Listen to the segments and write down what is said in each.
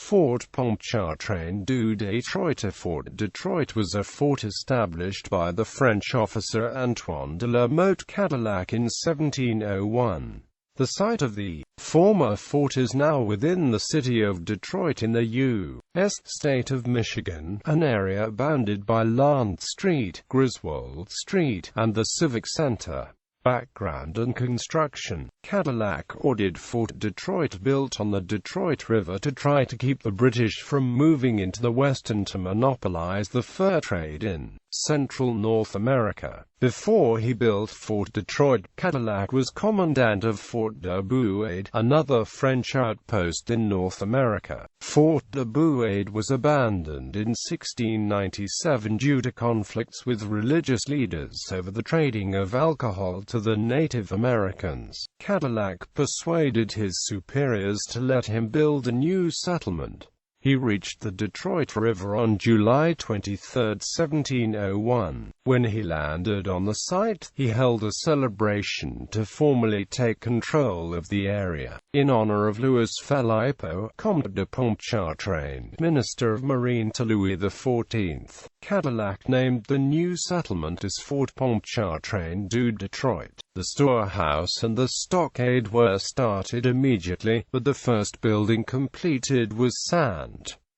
Fort Pontchartrain du Détroit. Fort Detroit was a fort established by the French officer Antoine de la Mothe Cadillac in 1701. The site of the former fort is now within the city of Detroit in the U.S. state of Michigan, an area bounded by Larned Street, Griswold Street, and the Civic Center. Background and construction. Cadillac ordered Fort Detroit built on the Detroit River to try to keep the British from moving into the West and to monopolize the fur trade in central North America. Before he built Fort Detroit, Cadillac was commandant of Fort de Bouade, another French outpost in North America. Fort de Bouade was abandoned in 1697 due to conflicts with religious leaders over the trading of alcohol to the Native Americans. Cadillac persuaded his superiors to let him build a new settlement. He reached the Detroit River on July 23, 1701. When he landed on the site, he held a celebration to formally take control of the area. In honor of Louis Philippe, Comte de Pontchartrain, Minister of Marine to Louis XIV, Cadillac named the new settlement as Fort Pontchartrain du Détroit. The storehouse and the stockade were started immediately, but the first building completed was St.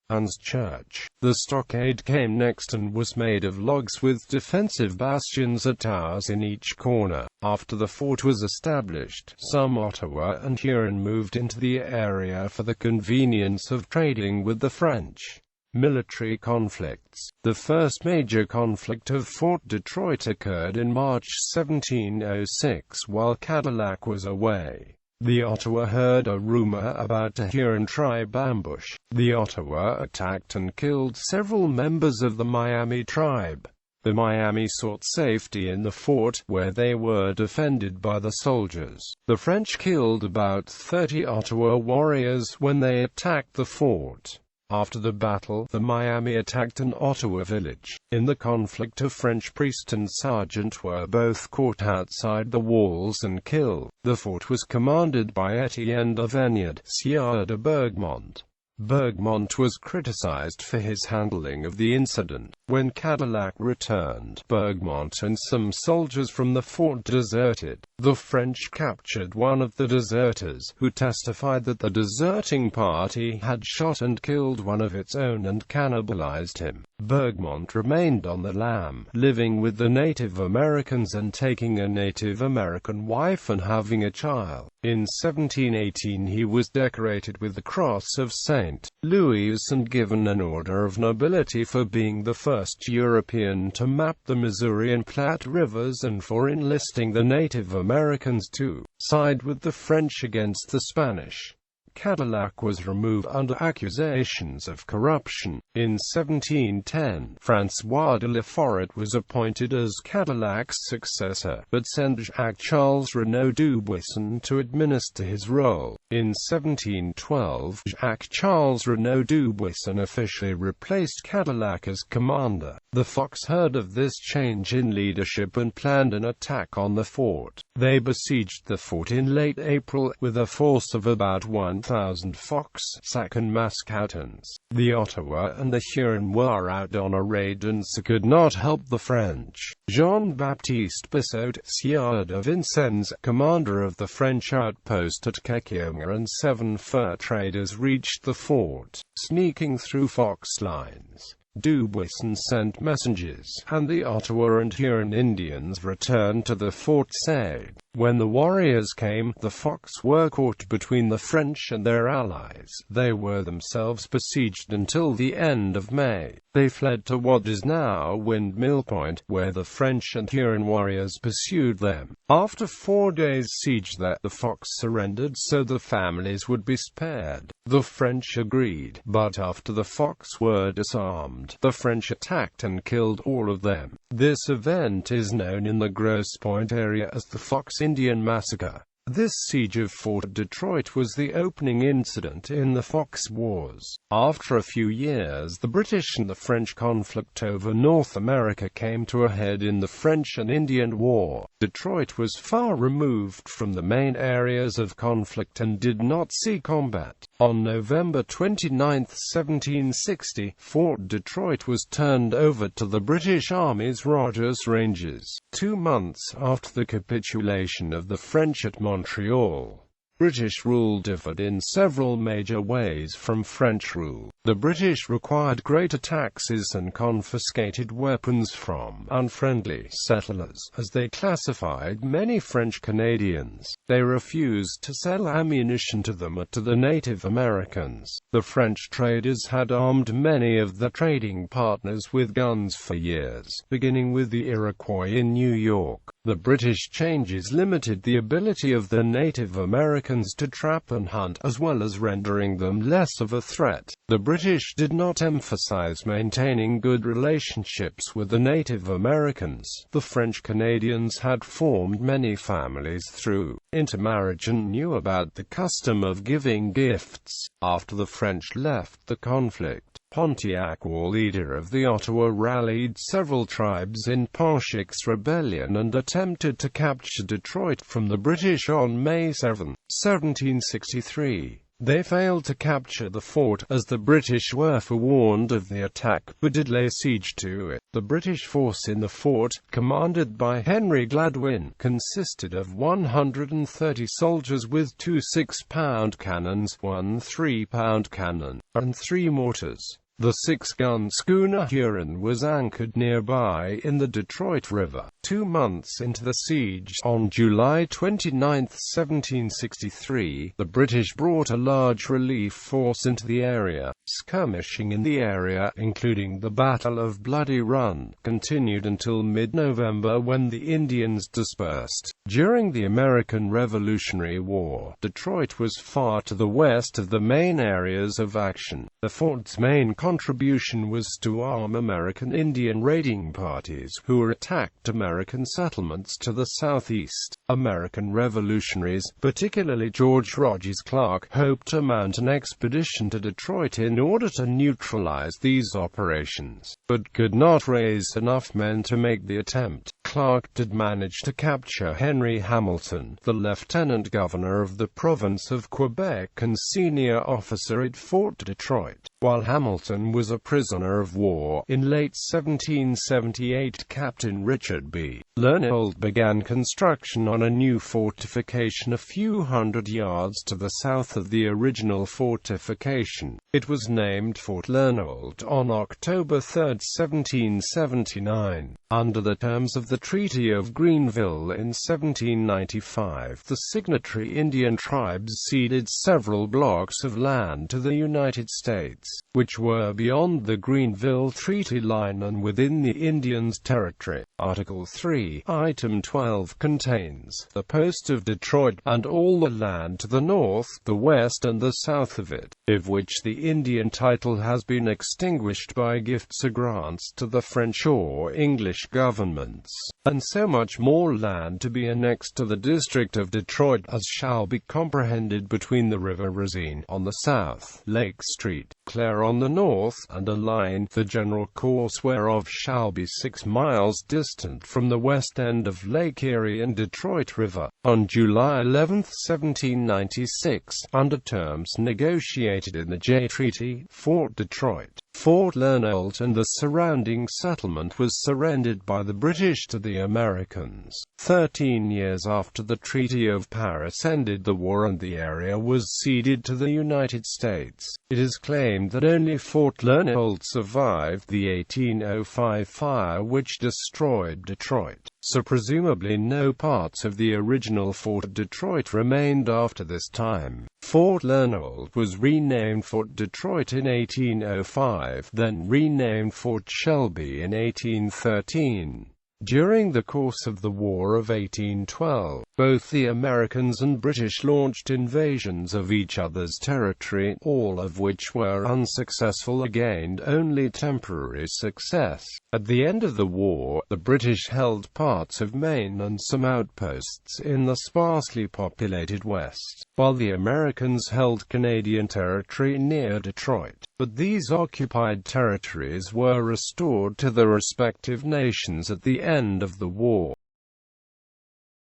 Anne's Church. The stockade came next and was made of logs with defensive bastions or towers in each corner. After the fort was established, some Ottawa and Huron moved into the area for the convenience of trading with the French. Military conflicts. The first major conflict of Fort Detroit occurred in March 1706 while Cadillac was away. The Ottawa heard a rumor about a Huron tribe ambush. The Ottawa attacked and killed several members of the Miami tribe. The Miami sought safety in the fort, where they were defended by the soldiers. The French killed about 30 Ottawa warriors when they attacked the fort. After the battle, the Miami attacked an Ottawa village. In the conflict, a French priest and sergeant were both caught outside the walls and killed. The fort was commanded by Etienne de Vignard, Sieur de Bergmont. Bergmont was criticized for his handling of the incident. When Cadillac returned, Bergmont and some soldiers from the fort deserted. The French captured one of the deserters, who testified that the deserting party had shot and killed one of its own and cannibalized him. Bergmont remained on the lam, living with the Native Americans and taking a Native American wife and having a child. In 1718 he was decorated with the Cross of St. Louis and given an Order of Nobility for being the first European to map the Missouri and Platte rivers and for enlisting the Native Americans to side with the French against the Spanish. Cadillac was removed under accusations of corruption. In 1710, François de la Forêt was appointed as Cadillac's successor, but sent Jacques-Charles Renaud Dubuisson to administer his role. In 1712, Jacques-Charles Renaud Dubuisson officially replaced Cadillac as commander. The Fox heard of this change in leadership and planned an attack on the fort. They besieged the fort in late April, with a force of about 1,000 Fox, Sac and Mascoutins. The Ottawa and the Huron were out on a raid and could not help the French. Jean-Baptiste Bissot, Sieur de Vincennes, commander of the French outpost at Kekianga, and 7 fur traders reached the fort, sneaking through Fox lines. Dubuisson sent messengers, and the Ottawa and Huron Indians returned to the fort side. When the warriors came, the Fox were caught between the French and their allies. They were themselves besieged until the end of May. They fled to what is now Windmill Point, where the French and Huron warriors pursued them. After 4 days' siege the Fox surrendered so the families would be spared. The French agreed, but after the Fox were disarmed, the French attacked and killed all of them. This event is known in the Grosse Pointe area as the Fox Indian Massacre. This siege of Fort Detroit was the opening incident in the Fox Wars. After a few years, the British and the French conflict over North America came to a head in the French and Indian War. Detroit was far removed from the main areas of conflict and did not see combat. On November 29, 1760, Fort Detroit was turned over to the British Army's Rogers Rangers, 2 months after the capitulation of the French at Montreal. British rule differed in several major ways from French rule. The British required greater taxes and confiscated weapons from unfriendly settlers, as they classified many French Canadians. They refused to sell ammunition to them or to the Native Americans. The French traders had armed many of their trading partners with guns for years, beginning with the Iroquois in New York. The British changes limited the ability of the Native Americans to trap and hunt, as well as rendering them less of a threat. The British did not emphasize maintaining good relationships with the Native Americans. The French Canadians had formed many families through intermarriage and knew about the custom of giving gifts. After the French left the conflict, Pontiac, leader of the Ottawa, rallied several tribes in Pontiac's rebellion and attempted to capture Detroit from the British on May 7, 1763. They failed to capture the fort, as the British were forewarned of the attack, but did lay siege to it. The British force in the fort, commanded by Henry Gladwin, consisted of 130 soldiers with 2 6-pound cannons, 1 3-pound cannon, and 3 mortars. The 6-gun schooner Huron was anchored nearby in the Detroit River. 2 months into the siege, on July 29, 1763, the British brought a large relief force into the area. Skirmishing in the area, including the Battle of Bloody Run, continued until mid-November, when the Indians dispersed. During the American Revolutionary War, Detroit was far to the west of the main areas of action. The fort's main contribution was to arm American Indian raiding parties who attacked American settlements to the southeast. American revolutionaries, particularly George Rogers Clark, hoped to mount an expedition to Detroit in order to neutralize these operations, but could not raise enough men to make the attempt. Clark did manage to capture Henry Hamilton, the lieutenant governor of the province of Quebec and senior officer at Fort Detroit. While Hamilton was a prisoner of war, in late 1778 Captain Richard B. Larned began construction on a new fortification a few hundred yards to the south of the original fortification. It was named Fort Larned on October 3, 1779. Under the terms of the Treaty of Greenville in 1795, the signatory Indian tribes ceded several blocks of land to the United States, which were beyond the Greenville Treaty line and within the Indians' territory. Article 3, Item 12 contains the post of Detroit, and all the land to the north, the west and the south of it, of which the Indian title has been extinguished by gifts or grants to the French or English governments, and so much more land to be annexed to the district of Detroit as shall be comprehended between the River Racine on the south, Lake Street, Clare on the north, and a line, the general course whereof shall be 6 miles distant from the west end of Lake Erie and Detroit River. On July 11, 1796, under terms negotiated in the Jay Treaty, Fort Detroit, Fort Larned and the surrounding settlement was surrendered by the British to the Americans. 13 years after the Treaty of Paris ended the war and the area was ceded to the United States, it is claimed that only Fort Larned survived the 1805 fire which destroyed Detroit, so presumably no parts of the original Fort Detroit remained after this time. Fort Larned was renamed Fort Detroit in 1805, then renamed Fort Shelby in 1813. During the course of the War of 1812, both the Americans and British launched invasions of each other's territory, all of which were unsuccessful or gained only temporary success. At the end of the war, the British held parts of Maine and some outposts in the sparsely populated West, while the Americans held Canadian territory near Detroit. But these occupied territories were restored to their respective nations at the end of the war.